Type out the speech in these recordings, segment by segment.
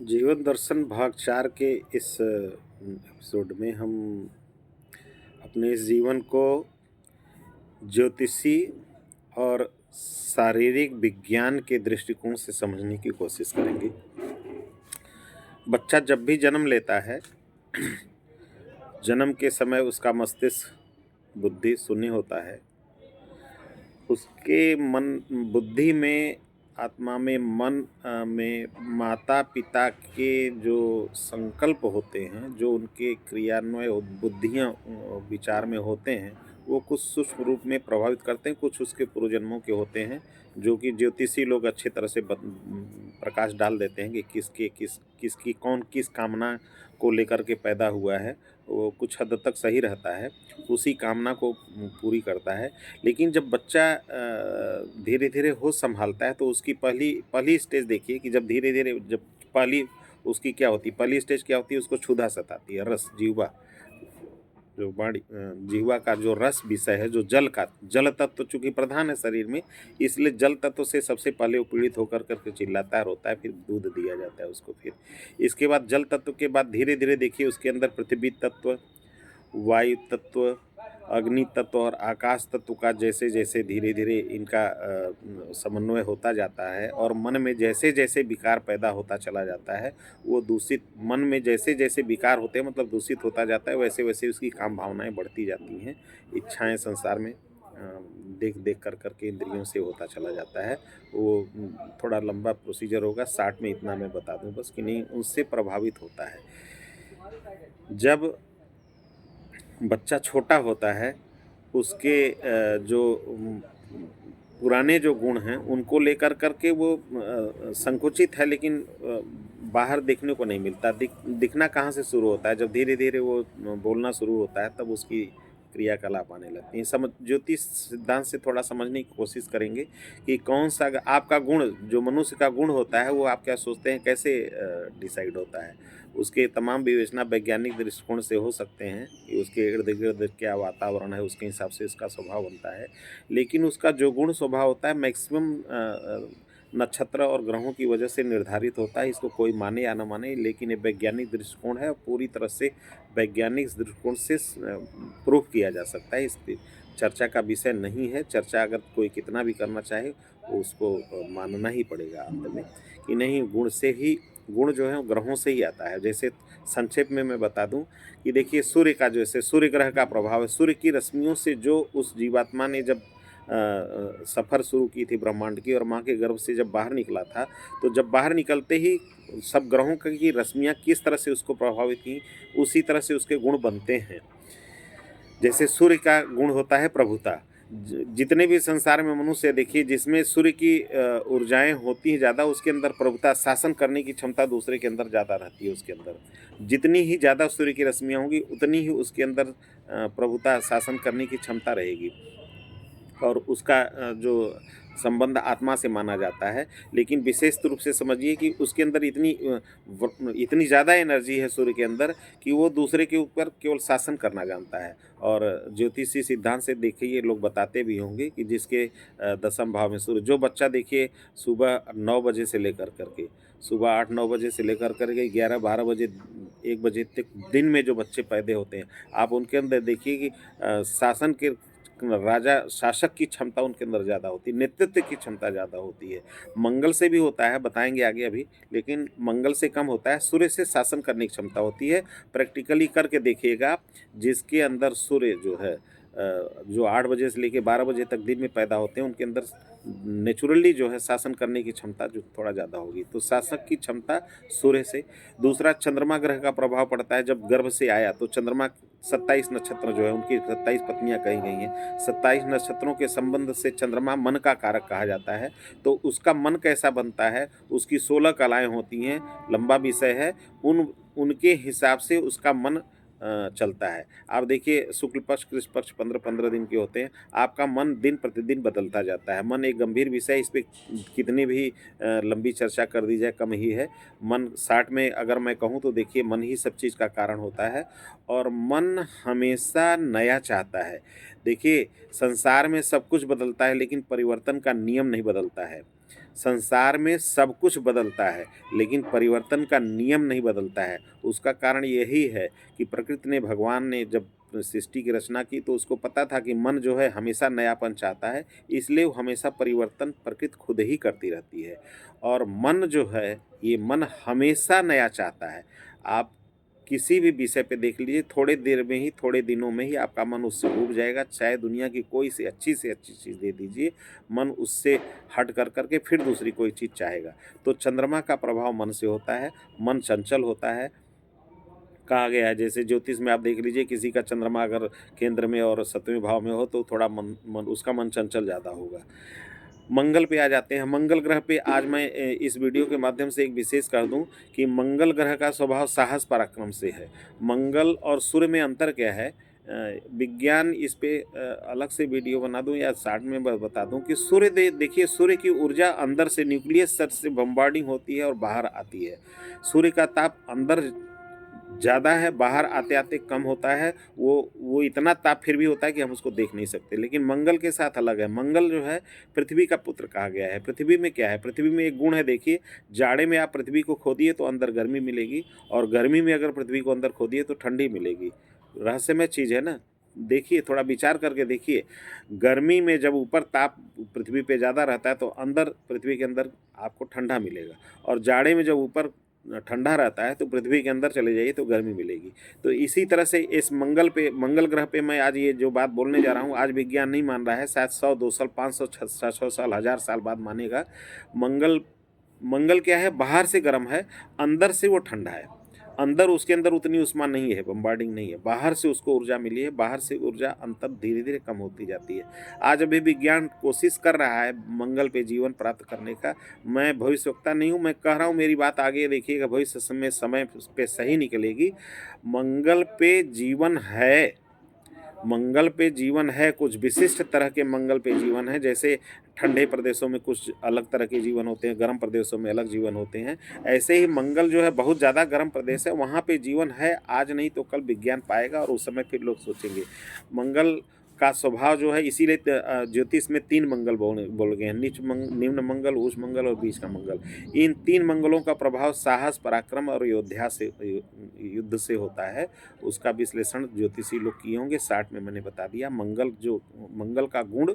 जीवन दर्शन भाग 4 के इस एपिसोड में हम अपने इस जीवन को ज्योतिषी और शारीरिक विज्ञान के दृष्टिकोण से समझने की कोशिश करेंगे। बच्चा जब भी जन्म लेता है, जन्म के समय उसका मस्तिष्क, बुद्धि शून्य होता है। उसके मन बुद्धि में, आत्मा में, मन में माता-पिता के जो संकल्प होते हैं, जो उनके क्रियान्वय बुद्धियाँ विचार में होते हैं, वो कुछ सूक्ष्म रूप में प्रभावित करते हैं, कुछ उसके पूर्वजन्मों के होते हैं, जो कि ज्योतिषी लोग अच्छी तरह से प्रकाश डाल देते हैं कि किसकी कौन किस कामना को लेकर के पैदा हुआ है। वो कुछ हद तक सही रहता है, उसी कामना को पूरी करता है। लेकिन जब बच्चा धीरे-धीरे होश सँभालता है, तो उसकी पहली पहली स्टेज देखिए कि जब धीरे-धीरे जब पहली उसकी क्या होती है, पहली स्टेज क्या होती है, उसको क्षुधा सताती है, रस, जिह्वा। जो जिह्वा का जो रस विषय है, जो जल तत्व चूँकि प्रधान है शरीर में, इसलिए जल तत्व से सबसे पहले वो पीड़ित होकर के चिल्लाता है, रोता है, फिर दूध दिया जाता है उसको फिर। इसके बाद जल तत्व के बाद धीरे-धीरे देखिए उसके अंदर पृथ्वी तत्व, वायु तत्व, अग्नि तत्व और आकाश तत्व का जैसे-जैसे धीरे-धीरे इनका समन्वय होता जाता है और मन में जैसे-जैसे विकार पैदा होता चला जाता है, वो दूषित मन में जैसे-जैसे विकार होते हैं मतलब दूषित होता जाता है, वैसे-वैसे उसकी काम भावनाएँ बढ़ती जाती हैं। इच्छाएँ संसार में देख-देख कर के इंद्रियों से होता चला जाता है। वो थोड़ा लंबा प्रोसीजर होगा, 60 में इतना मैं बता दूँ बस कि नहीं उससे प्रभावित होता है। जब बच्चा छोटा होता है, उसके जो पुराने जो गुण हैं, उनको लेकर कर के वो संकुचित है लेकिन बाहर देखने को नहीं मिलता। दिखना कहाँ से शुरू होता है, जब धीरे-धीरे वो बोलना शुरू होता है, तब उसकी क्रियाकलाप आने लगती हैं। ज्योतिष सिद्धांत से थोड़ा समझने की कोशिश करेंगे कि कौन-सा आपका गुण, जो मनुष्य का गुण होता है, वो आप क्या सोचते हैं, कैसे डिसाइड होता है? उसके तमाम विवेचना वैज्ञानिक दृष्टिकोण से हो सकते हैं कि उसके इर्द-गिर्द क्या वातावरण है, उसके हिसाब से उसका स्वभाव बनता है। लेकिन उसका जो गुण स्वभाव होता है मैक्सिमम नक्षत्र और ग्रहों की वजह से निर्धारित होता है। इसको कोई माने या ना माने, लेकिन ये वैज्ञानिक दृष्टिकोण है और पूरी तरह से वैज्ञानिक दृष्टिकोण से प्रूफ किया जा सकता है। इसकी चर्चा का विषय नहीं है। चर्चा अगर कोई कितना भी करना चाहे, वो उसको मानना ही पड़ेगा अंत में कि नहीं, गुण जो है वो ग्रहों से ही आता है। जैसे संक्षेप में मैं बता दूं कि देखिए सूर्य का, जैसे सूर्य ग्रह का प्रभाव है, सूर्य की रश्मियों से जो उस जीवात्मा ने जब सफ़र शुरू की थी ब्रह्मांड की और माँ के गर्भ से जब बाहर निकला था, तो जब बाहर निकलते ही सब ग्रहों की रश्मियाँ किस तरह से उसको प्रभावित की, उसी तरह से उसके गुण बनते हैं। जैसे सूर्य का गुण होता है प्रभुता। जितने भी संसार में मनुष्य देखिए, जिसमें सूर्य की ऊर्जाएँ होती हैं ज़्यादा, उसके अंदर प्रभुता, शासन करने की क्षमता दूसरे के अंदर ज़्यादा रहती है उसके अंदर। जितनी ही ज़्यादा सूर्य की रश्मियाँ होंगी, उतनी ही उसके अंदर प्रभुता, शासन करने की क्षमता रहेगी। और उसका जो संबंध आत्मा से माना जाता है। लेकिन विशेष रूप से समझिए कि उसके अंदर इतनी ज़्यादा एनर्जी है सूर्य के अंदर कि वो दूसरे के ऊपर केवल शासन करना जानता है। और ज्योतिषी सिद्धांत से देखिए, ये लोग बताते भी होंगे कि जिसके 10म भाव में सूर्य, जो बच्चा देखिए सुबह 9 बजे से लेकर के सुबह 8-9 बजे से लेकर के 11-12 बजे, 1 बजे तक दिन में जो बच्चे पैदा होते हैं, आप उनके अंदर देखिए कि शासन के राजा शासक की क्षमता उनके अंदर ज़्यादा होती है, नेतृत्व की क्षमता ज़्यादा होती है। मंगल से भी होता है, बताएँगे आगे अभी, लेकिन मंगल से कम होता है। सूर्य से शासन करने की क्षमता होती है। प्रैक्टिकली करके देखिएगा आप, जिसके अंदर सूर्य जो है जो 8 बजे से लेके 12 बजे तक दिन में पैदा होते हैं, उनके अंदर नेचुरली जो है शासन करने की क्षमता जो थोड़ा ज़्यादा होगी। तो शासक की क्षमता सूर्य से। दूसरा, चंद्रमा ग्रह का प्रभाव पड़ता है। जब गर्भ से आया तो चंद्रमा 27 नक्षत्र जो है, उनकी 27 पत्नियाँ कही गई हैं। 27 नक्षत्रों के संबंध से चंद्रमा मन का कारक कहा जाता है। तो उसका मन कैसा बनता है, उसकी 16 कलाएँ होती हैं, लंबा विषय है। उनके हिसाब से उसका मन चलता है। आप देखिए शुक्ल पक्ष, कृष्ण पक्ष 15-15 दिन के होते हैं। आपका मन दिन प्रतिदिन बदलता जाता है। मन एक गंभीर विषय है, इस पे कितनी भी लंबी चर्चा कर दी जाए कम ही है। मन 60 में अगर मैं कहूँ तो देखिए, मन ही सब चीज़ का कारण होता है और मन हमेशा नया चाहता है। देखिए, संसार में सब कुछ बदलता है लेकिन परिवर्तन का नियम नहीं बदलता है। संसार में सब कुछ बदलता है, लेकिन परिवर्तन का नियम नहीं बदलता है। उसका कारण यही है कि प्रकृति ने, भगवान ने जब सृष्टि की रचना की तो उसको पता था कि मन जो है हमेशा नयापन चाहता है, इसलिए वो हमेशा परिवर्तन प्रकृति खुद ही करती रहती है। और मन जो है, ये मन हमेशा नया चाहता है। आप किसी भी विषय पे देख लीजिए, थोड़े देर में ही, थोड़े दिनों में ही आपका मन उससे ऊब जाएगा। चाहे दुनिया की कोई से अच्छी चीज़ दे दीजिए, मन उससे हट कर के फिर दूसरी कोई चीज़ चाहेगा। तो चंद्रमा का प्रभाव मन से होता है, मन चंचल होता है। कहा गया है, जैसे ज्योतिष में आप देख लीजिए, किसी का चंद्रमा अगर केंद्र में और 7वें भाव में हो तो थोड़ा मन मन उसका मन चंचल ज़्यादा होगा। मंगल पे आ जाते हैं। मंगल ग्रह पे आज मैं इस वीडियो के माध्यम से एक विशेष कर दूं कि मंगल ग्रह का स्वभाव साहस पराक्रम से है। मंगल और सूर्य में अंतर क्या है? विज्ञान इस पे अलग से वीडियो बना दूं या शॉर्ट में बता दूं कि सूर्य देखिए, सूर्य की ऊर्जा अंदर से न्यूक्लियस से बम्बार्डिंग होती है और बाहर आती है। सूर्य का ताप अंदर ज़्यादा है, बाहर आते-आते कम होता है। वो इतना ताप फिर भी होता है कि हम उसको देख नहीं सकते। लेकिन मंगल के साथ अलग है। मंगल जो है पृथ्वी का पुत्र कहा गया है। पृथ्वी में क्या है? पृथ्वी में एक गुण है, देखिए, जाड़े में आप पृथ्वी को खोदिए तो अंदर गर्मी मिलेगी, और गर्मी में अगर पृथ्वी को अंदर खोदिए तो ठंडी मिलेगी। रहस्यमय चीज़ है ना? देखिए, थोड़ा विचार करके देखिए। गर्मी में जब ऊपर ताप पृथ्वी पे ज़्यादा रहता है तो अंदर, पृथ्वी के अंदर आपको ठंडा मिलेगा, और जाड़े में जब ऊपर ठंडा रहता है तो पृथ्वी के अंदर चले जाइए तो गर्मी मिलेगी। तो इसी तरह से इस मंगल ग्रह पे मैं आज ये जो बात बोलने जा रहा हूँ, आज विज्ञान नहीं मान रहा है, शायद 100 2 साल 500 600 साल 1000 साल बाद मानेगा। मंगल मंगल क्या है? बाहर से गर्म है, अंदर से वो ठंडा है। अंदर, उसके अंदर उतनी ऊष्मा नहीं है, बम्बार्डिंग नहीं है। बाहर से उसको ऊर्जा मिली है, बाहर से ऊर्जा अंतर धीरे धीरे कम होती जाती है। आज अभी विज्ञान कोशिश कर रहा है मंगल पे जीवन प्राप्त करने का। मैं भविष्यवक्ता नहीं हूँ, मैं कह रहा हूँ, मेरी बात आगे देखिएगा, भविष्य में समय पे सही निकलेगी। मंगल पे जीवन है, मंगल पे जीवन है। कुछ विशिष्ट तरह के मंगल पे जीवन है, जैसे ठंडे प्रदेशों में कुछ अलग तरह के जीवन होते हैं, गर्म प्रदेशों में अलग जीवन होते हैं। ऐसे ही मंगल जो है बहुत ज़्यादा गर्म प्रदेश है, वहाँ पे जीवन है। आज नहीं तो कल विज्ञान पाएगा और उस समय फिर लोग सोचेंगे। मंगल का स्वभाव जो है, इसीलिए ज्योतिष में 3 मंगल बोल गए हैं, निम्न मंगल, उच्च मंगल और बीच का मंगल। इन 3 मंगलों का प्रभाव साहस, पराक्रम और युद्ध से होता है। उसका विश्लेषण ज्योतिषी लोग किए होंगे, 60 में मैंने बता दिया। मंगल का गुण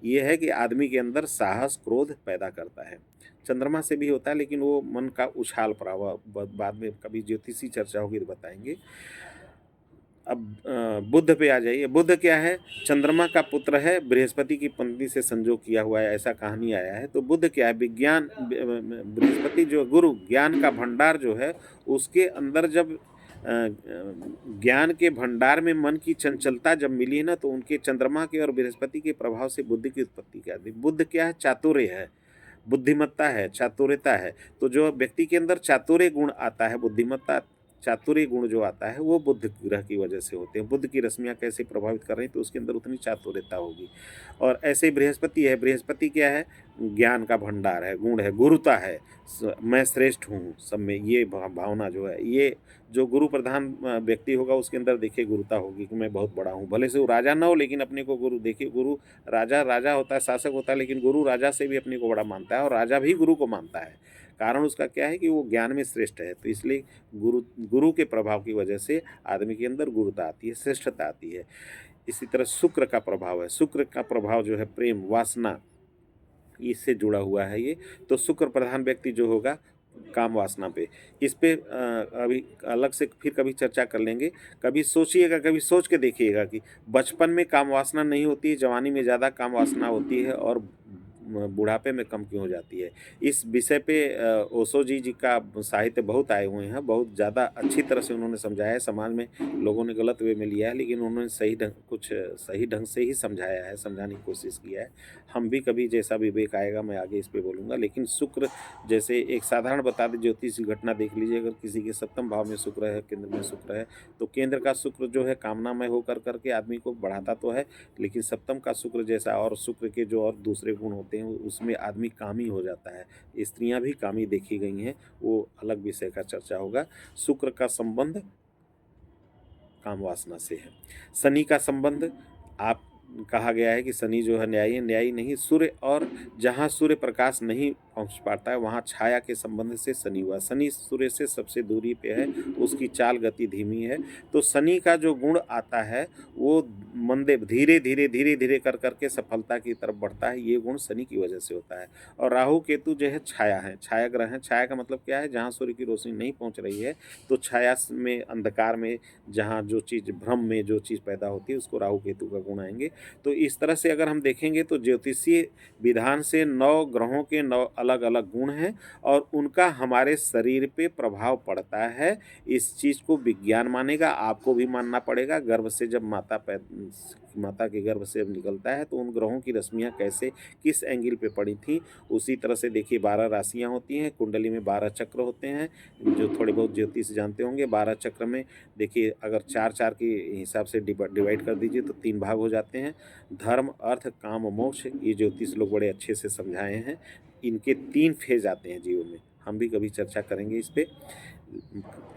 ये है कि आदमी के अंदर साहस, क्रोध पैदा करता है। चंद्रमा से भी होता है, लेकिन वो मन का उछाल प्रभाव, बाद में कभी ज्योतिषी चर्चा होगी तो बताएंगे। अब बुध पे आ जाइए। बुध क्या है? चंद्रमा का पुत्र है, बृहस्पति की पंक्ति से संजोग किया हुआ है, ऐसा कहानी आया है। तो बुध क्या है? विज्ञान, बृहस्पति जो गुरु, ज्ञान का भंडार जो है, उसके अंदर जब ज्ञान के भंडार में मन की चंचलता जब मिली ना, तो उनके चंद्रमा के और बृहस्पति के प्रभाव से बुद्धि की उत्पत्ति कर दी। बुध क्या है? चातुर्य है, बुद्धिमत्ता है, चातुर्यता है। तो जो व्यक्ति के अंदर चातुर्य गुण आता है, बुद्धिमत्ता, चातुर्य गुण जो आता है, वो बुध ग्रह की वजह से होते हैं। बुध की रश्मियाँ कैसे प्रभावित कर रही हैं, तो उसके अंदर उतनी चातुर्यता होगी। और ऐसे ही बृहस्पति है। बृहस्पति क्या है? ज्ञान का भंडार है, गुण है, गुरुता है, मैं श्रेष्ठ हूँ सब में, ये भावना जो है, ये जो गुरु प्रधान व्यक्ति होगा उसके अंदर देखिए गुरुता होगी कि मैं बहुत बड़ा हूँ। भले से वो राजा ना हो, लेकिन अपने को गुरु, देखिए, गुरु राजा राजा होता है, शासक होता है, लेकिन गुरु राजा से भी अपने को बड़ा मानता है, और राजा भी गुरु को मानता है। कारण उसका क्या है कि वो ज्ञान में श्रेष्ठ है। तो इसलिए गुरु के प्रभाव की वजह से आदमी के अंदर गुरुता आती है, श्रेष्ठता आती है। इसी तरह शुक्र का प्रभाव है। शुक्र का प्रभाव जो है प्रेम, वासना, इससे जुड़ा हुआ है ये। तो शुक्र प्रधान व्यक्ति जो होगा, काम वासना पे, इस पे अभी अलग से फिर कभी चर्चा कर लेंगे। कभी सोचिएगा, कभी सोच के देखिएगा कि बचपन में काम वासना नहीं होती है, जवानी में ज़्यादा काम वासना होती है, और बुढ़ापे में कम क्यों हो जाती है। इस विषय पे ओशो जी का साहित्य बहुत आए हुए हैं, बहुत ज़्यादा अच्छी तरह से उन्होंने समझाया है। समाज में लोगों ने गलत वे में लिया है, लेकिन उन्होंने सही ढंग से ही समझाया है, समझाने की कोशिश किया है। हम भी कभी जैसा विवेक आएगा मैं आगे इस पे बोलूँगा। लेकिन शुक्र, जैसे एक साधारण बता दें, ज्योतिष घटना देख लीजिए। अगर किसी के 7वें भाव में शुक्र है, केंद्र में शुक्र है, तो केंद्र का शुक्र जो है कामनामय होकर करके आदमी को बढ़ाता तो है, लेकिन 7वें का शुक्र जैसा, और शुक्र के जो और दूसरे गुण होते हैं, उसमें आदमी कामी हो जाता है। स्त्रियां भी कामी देखी गई हैं, वो अलग विषय का चर्चा होगा। शुक्र का संबंध काम वासना से है। शनि का संबंध, आप, कहा गया है कि शनि जो है न्यायी नहीं, सूर्य, और जहाँ सूर्य प्रकाश नहीं पहुँच पाता है, वहाँ छाया के संबंध से शनि हुआ। शनि सूर्य से सबसे दूरी पे है, उसकी चाल गति धीमी है, तो शनि का जो गुण आता है वो मंदे धीरे-धीरे कर के सफलता की तरफ बढ़ता है, ये गुण शनि की वजह से होता है। और राहु केतु जो है छाया है, छाया ग्रह हैं। छाया का मतलब क्या है? जहाँ सूर्य की रोशनी नहीं पहुँच रही है, तो छाया में, अंधकार में, जहाँ जो चीज़ भ्रम में जो चीज़ पैदा होती है, उसको राहु केतु का गुण आएँगे। तो इस तरह से अगर हम देखेंगे तो ज्योतिषीय विधान से 9 ग्रहों के 9 अलग-अलग गुण हैं और उनका हमारे शरीर पे प्रभाव पड़ता है। इस चीज़ को विज्ञान मानेगा, आपको भी मानना पड़ेगा। गर्भ से जब माता के गर्भ से जब निकलता है तो उन ग्रहों की रश्मियाँ कैसे, किस एंगल पे पड़ी थी, उसी तरह से देखिए 12 राशियाँ होती हैं, कुंडली में 12 चक्र होते हैं, जो थोड़े बहुत ज्योतिष जानते होंगे। 12 चक्र में देखिए अगर 4-4 के हिसाब से डिवाइड कर दीजिए तो 3 भाग हो जाते हैं। धर्म, अर्थ, काम, मोक्ष, ये ज्योतिष लोग बड़े अच्छे से समझाए हैं। इनके 3 फेज़ आते हैं जीवन में, हम भी कभी चर्चा करेंगे इस पे।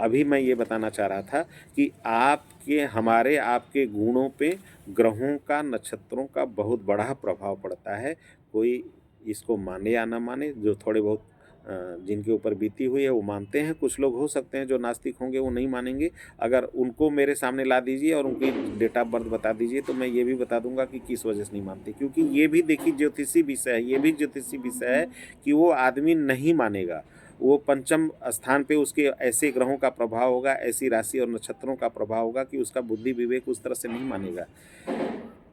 अभी मैं ये बताना चाह रहा था कि आपके गुणों पे ग्रहों का, नक्षत्रों का बहुत बड़ा प्रभाव पड़ता है। कोई इसको माने या ना माने, जो थोड़े बहुत जिनके ऊपर बीती हुई है वो मानते हैं। कुछ लोग हो सकते हैं जो नास्तिक होंगे वो नहीं मानेंगे। अगर उनको मेरे सामने ला दीजिए और उनकी डेट ऑफ बर्थ बता दीजिए तो मैं ये भी बता दूंगा कि किस वजह से नहीं मानते, क्योंकि ये भी देखिए ज्योतिषी विषय है, ये भी ज्योतिषी विषय है कि वो आदमी नहीं मानेगा। वो पंचम स्थान पे उसके ऐसे ग्रहों का प्रभाव होगा, ऐसी राशि और नक्षत्रों का प्रभाव होगा कि उसका बुद्धि विवेक उस तरह से नहीं मानेगा।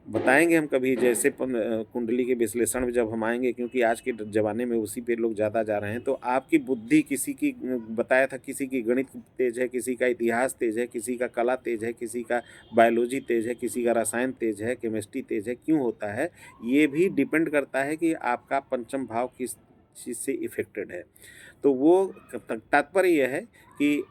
बताएँगे हम कभी, जैसे कुंडली के विश्लेषण में जब हम आएँगे, क्योंकि आज के ज़माने में उसी पे लोग ज़्यादा जा रहे हैं। तो आपकी बुद्धि, किसी की बताया था, किसी की गणित तेज है, किसी का इतिहास तेज है, किसी का कला तेज है, किसी का बायोलॉजी तेज है, किसी का रसायन तेज है, केमिस्ट्री तेज है। क्यों होता है? ये भी डिपेंड करता है कि आपका पंचम भाव किस चीज़ से इफ़ेक्टेड है। तो वो तात्पर्य ये है कि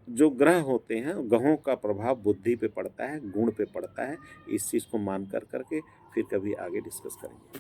जो ग्रह होते हैं, ग्रहों का प्रभाव बुद्धि पे पड़ता है, गुण पे पड़ता है। इस चीज़ को मान कर के फिर कभी आगे डिस्कस करेंगे।